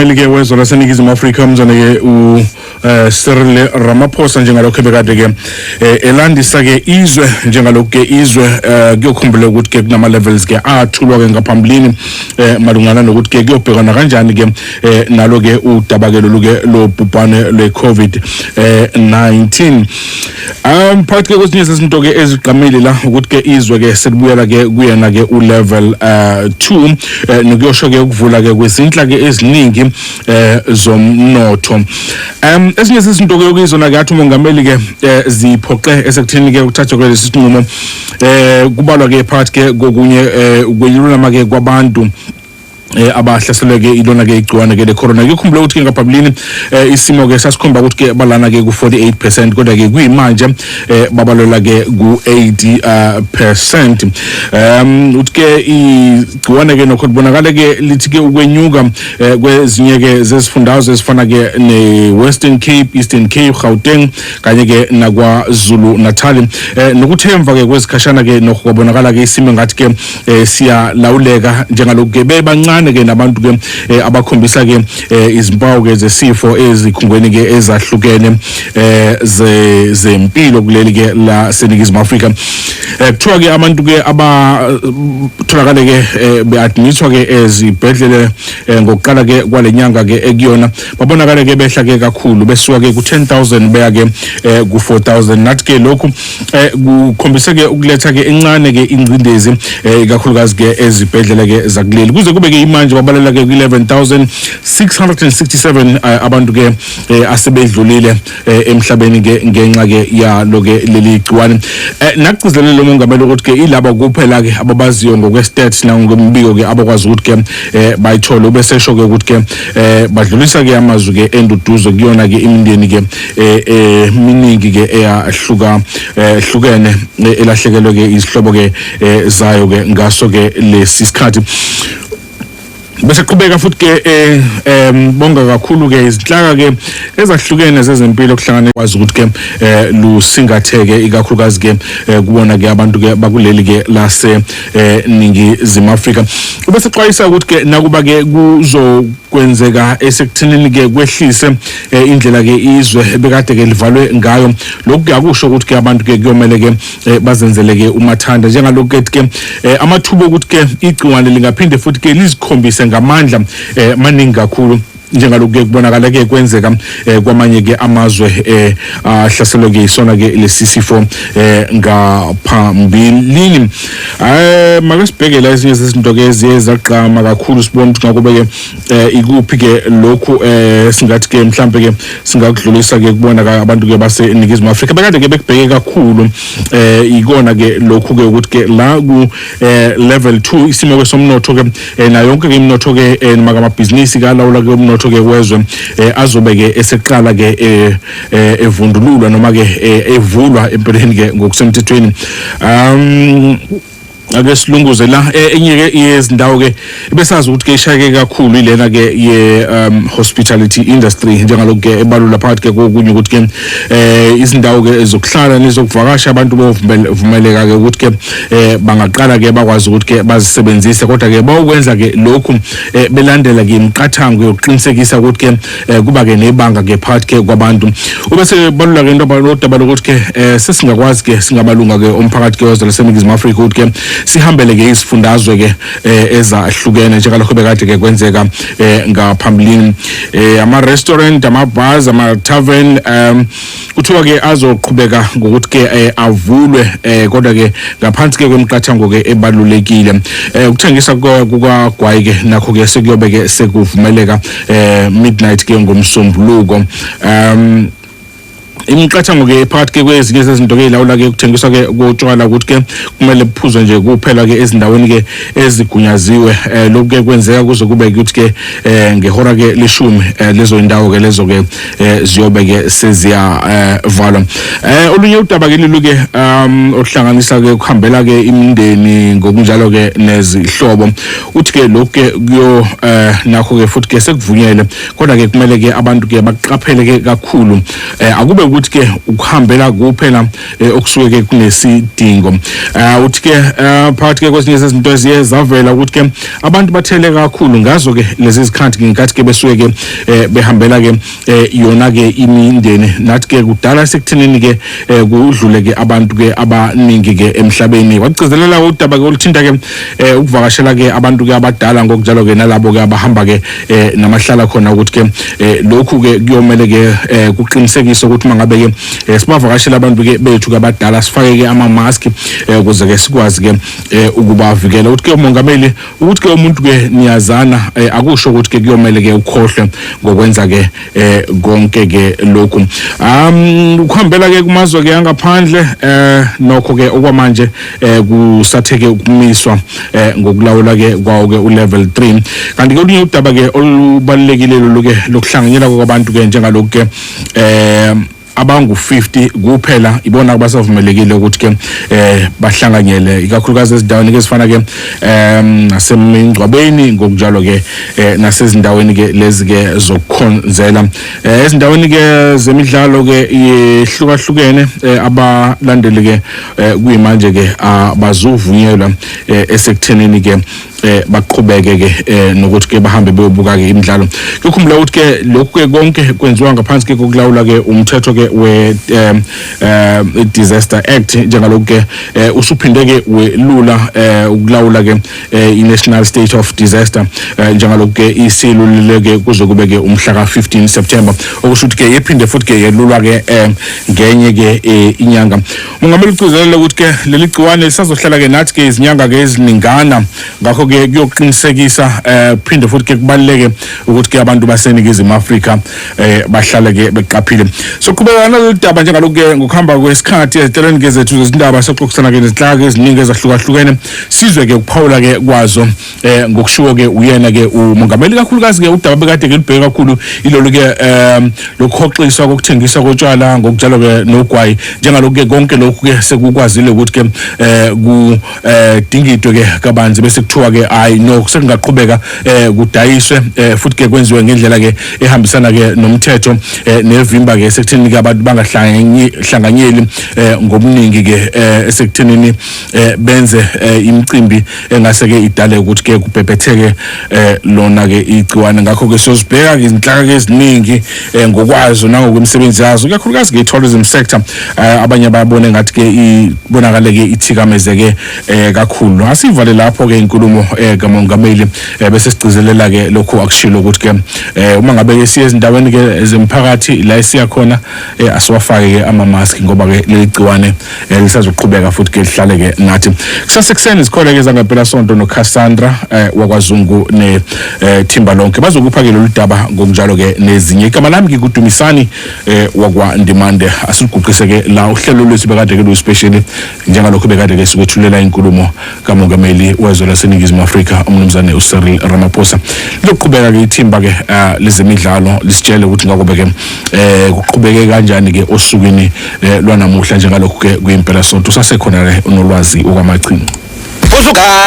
umongameli ke wezwe laseNingizimu Afrika umzana ke Cyril Ramaphosa njengalokho bekade ke elandisa ke izwe njengalokho ke izwe kuyokhumbula ukuthi ke kunama levels ke athulwa ke ngaphambilini malungana nokuthi ke kuyobhekana kanjani ke nalo ke udabakelo luke lo bhubhane lwe COVID-19 phakathi ke kwezinye zezinto ke eziqhamile la ukuthi ke izwe ke sekubuyela ke kuyena ke u level 2 nokuyosho ke ukuvula ke kwezinhla ke eziningi zomnotho ezinye izinto ke okuyizona ke athi umongameli ke ziphoqe esekuthini ke ukuthathwa kwalesi sinqumo kubalwa ke phakathi ke kokunye ukuyilulama ke kwabantu abahlaseleke ilona ke igciwane ke le corona ngikhumbula ukuthi ngaphambilini isimo ke sasikhomba ukuthi ke balana ke ku 48% kodwa ke kuyimanje babalola ke ku 80% uthi ke igciwane ke nokho libonakala ke lithi ke ukwenyuka kwezinye ke zesifundazwe ezifana ke ne Western Cape, Eastern Cape, Gauteng kanye ke naKwaZulu Natal nokuthemva ke kwezikhashana ke nokwabonakala ke isimo ngathi ke siyalawuleka njengalokho ke bebancane ke nabantu ke abakhombisa ke izimpawu ke zesifo ezikhungweni ke ezahlukene zempilo kuleli ke la seNingizimu Afrika kuthiwa ke abantu ke abatholakala ke beadmithwa ke ezibhedlele ngokuqala ke kwalenyanga ke ekuyona babonakala ke behla ke kakhulu besuka ke ku 10,000 beya ke ku 4,000 nathi ke lokhu kukhombisa ke ukuletha ke encane ke ingcindezi ikakhulukazi ke ezibhedlele ke zakuleli kuze kube ke manje babalela ke ku 11,667 abantu ke asebedlulile emhlabeni ke ngenxa ke ya loke leli gciwane nakucizelele lo mongameli ukuthi ke ilaba kuphela ke ababaziyo ngokwe-stats nangombiko ke abakwazi ukuthi ke bayithola ubese sho ke ukuthi ke badlulisa ke amazwi ke enduduzo kuyona ke imindeni ke miningi ke hlukene elahlekelwe ke izihlobo ke zayo ke ngaso ke lesi sikhathi bese qhubeka futhi ke bonga kakhulu ke izinhlaka ke ezahlukene zezempilo kuhlangane kwazi ukuthi ke lusingatheke ikakhulukazi ke kubona ke abantu ke bakuleli ke lase Ningizimu Afrika bese xwayisa ukuthi ke nakuba ke kuzokwenzeka esekuthinini ke kwehlise indlela ke izwe bekade ke livalwe ngayo lokhu akusho ukuthi ke abantu ke kuyomele ke bazenzele ke umathanda njengalokho ke amathubo ukuthi ke igciwane lingaphinde futhi ke lizikhombise ngamandla maningi kakhulu njengalokho ke kubonakala ke kwenzeka kwamanye ke amazwe ahlaselwe ke isona ke lesisifo ngaphambilini make sibheke la ezinye izinto ke eziyezaqama kakhulu sibona ukuthi ngakube ke ikuphi ke lokhu singathi ke mhlambe ke singakudlulisa ke kubona ka abantu ke base Ningizimu Afrika bekade ke bekubheke kakhulu ikona ke lokhu ke ukuthi ke la ku level 2 isimo ke somnotho ke na yonke ke imnotho ke makamabhizinisi kalawula ke umnotho ke kwezwe azobe ke eseqala ke evundululwa noma ke evulwa empeleni ke ngokusemthethweni ake silunguze la enye ke yezindawo ke besazi ukuthi ke ishayeke kakhulu ilena ke ye hospitality industry njengalokho ke ebalula phakathi ke kokunye ukuthi ke izindawo ke ezokuhlala nezokuvakasha abantu bovumeleka ke ukuthi ke bangaqala ke bakwazi ukuthi ke bazisebenzise kodwa ke bawukwenza ke lokhu belandela ke imiqathango yokuqinisekisa ukuthi ke kuba ke nebanga ke phakathi ke kwabantu ubese balula ke into abadaba lokuthi ke sesingakwazi ke singabalunga ke umphakathi ke wezwe laseNingizimu Afrika ukuthi ke sihambele ke isifundazwe ke ezahlukene njengalokho bekade ke kwenzeka ngaphambilini ama restaurant ama bars ama tavern kuthiwa ke azoqhubeka ngokuthi ke avulwe kodwa ke ngaphansi ke kwemiqathango ke ebalulekile ukuthengisa kukagwayi ke nakho ke sekuyobe ke sekuvumeleka midnight ke ngomsombuluko imiqathango ke phakathi ke kwezinye izinto ke ilawula ke ukuthengiswa ke kotshwala ukuthi ke kumele kuphuzwe nje kuphela ke ezindaweni ke ezigunyaziwe lokhu ke kwenzeka kuze kube ukuthi ke ngehora ke leshumi lezo indawo ke lezo ke ziyobe ke seziyavalwa olunye udaba ke liluke ohlanganisa ke ukuhambela ke imindeni ngokunjalo ke nezihlobo uthi ke lokhu ke kuyo nakho ke futhi ke sekuvunyelwe kodwa ke kumele ke abantu ke baqaphele ke kakhulu akube ukuthi ke ukuhambela kuphela okusuke ke kunesidingo uthi ke phakathi ke kwezinye izinto eziye zavela ukuthi ke abantu bathele kakhulu ngazo ke lezi zikhathi ngenkathi ke besuke ke behambela ke yona ke imindeni nathi ke kudala sekuthenini ke kudlule ke abantu ke abaningi ke emhlabeni wagcizelela udaba ke oluthinta ke ukuvakashela ke abantu ke abadala ngokunjalo ke nalabo ke abahamba ke namahlala khona ukuthi ke lokhu ke kuyomele ke kuqinisekisa ukuthi mangabe ke sibavakashela abantu ke bethu ke abadala sifake ke ama mask ukuze ke sikwazi ke ukubavikela ukuthi ke umongameli ukuthi ke umuntu ke niyazana akusho ukuthi ke kuyomele ke ukhohle ngokwenza ke konke ke lokhu ukuhambela ke kumazwe ke angaphandle nokho ke okwamanje kusatheke ukumiswa ngokulawula ke kwawo ke ulevel 3 kanti ke olunye udaba ke olubalekile loke lokuhlanganyela kwabantu ke njengalokho ke abangu 50 kuphela ibona abasavumelekile ukuthi ke bahlanganyele ikakhulukazi ezindaweni ezifana ke nasemingcwabeni ngokunjalo ke nasezindaweni ke lezi ke zokukhonzela ezindaweni ke zemidlalo ke ihlukahlukene abalandeli ke kuyimanje ke abazuvunyelwa esekuthenini ke baqhubeke ke nokuthi ke bahambe beyobuka ke imidlalo ukukhumbula ukuthi ke lokhu ke konke kwenziwa ngaphansi ke kokulawula ke umthetho ke we disaster act njengalokho ke usuphinde ke welula ukulawula ke i-national state of disaster njengalokho ke isilulile ke kuzokube ke umhla ka 15 September okusho ukuthi ke iphinde futhi ke yelulwa ke ngenye ke inyanga Mongamela ucizelela ukuthi ke leli gciwane lisazohlala ke nathi ke izinyanga ke eziningana ngakho ke kuyoqinisekisa phinde futhi ke kubaleke ukuthi ke abantu baseningizimu Afrika bahlale ke beqaphile so kubekana naludaba njengalokho ke ngokuhamba kwesikhathi eziteleni ke zethu zezindaba soxoxisana ke nezinhlaka eziningi ezahlukahlukene sizwe ke ukuphawula ke kwazo ngokushiwo ke uyena ke umongameli kakhulukazi ke udaba bekade ke libheke kakhulu ilolu ke lokhoxiswa kokuthengiswa kotshwala ngokujalo ke nogwayi njengalokho ke konke lokhu ke sekukwazile ukuthi ke kudingidwe ke kabanzi bese kuthiwa ke hayi no sekungaqhubeka kudayiswe futhi ke kwenziwe ngendlela ke ehambisana ke nomthetho nevimba ke sekutheni ke abantu bangahlanganyeli ngobuningi ke esekuthenini benze imicimbi engase ke idale ukuthi ke kubhebhetheke lona ke igciwane ngakho ke sozibheka ke izinhlaka ke eziningi ngokwazo nangokwemisebenzi yazo kakhulukazi ke tourism sector abanye bayabona ngathi ke ibonakale ke ithikameze ke kakhulu asivale lapho ke inkulumo kamongameli bese sigcizelela ke lokho akushilo ukuthi ke uma ngabe ke siye ezindaweni ke ezemphakathi la esiya khona asiwafake ke ama mask ngoba ke leli gciwane lisazoqhubeka futhi ke lihlale ke nathi kusasekuseni sikhole ke zangempela sonto no Cassandra wakwaZungu ne Thimba lonke bazokupha ke lolu daba ngokunjalo ke nezinye igama lami ngikudumisani wakwa Ndimande asiguqise ke la uhlelo lwethu bekade ke lu special njengalokho bekade ke sikwethulela inkulumo kamongameli wezwe laseningizimu Afrika umnumzane uCyril Ramaphosa lokuqhubeka ke ithimba ke lezemidlalo lisitshele ukuthi ngakobe ke kuqhubeke kanjani ke osukwini lwanamuhla njengalokho ke kuyimpela sonto sasekhona unolwazi okwamachini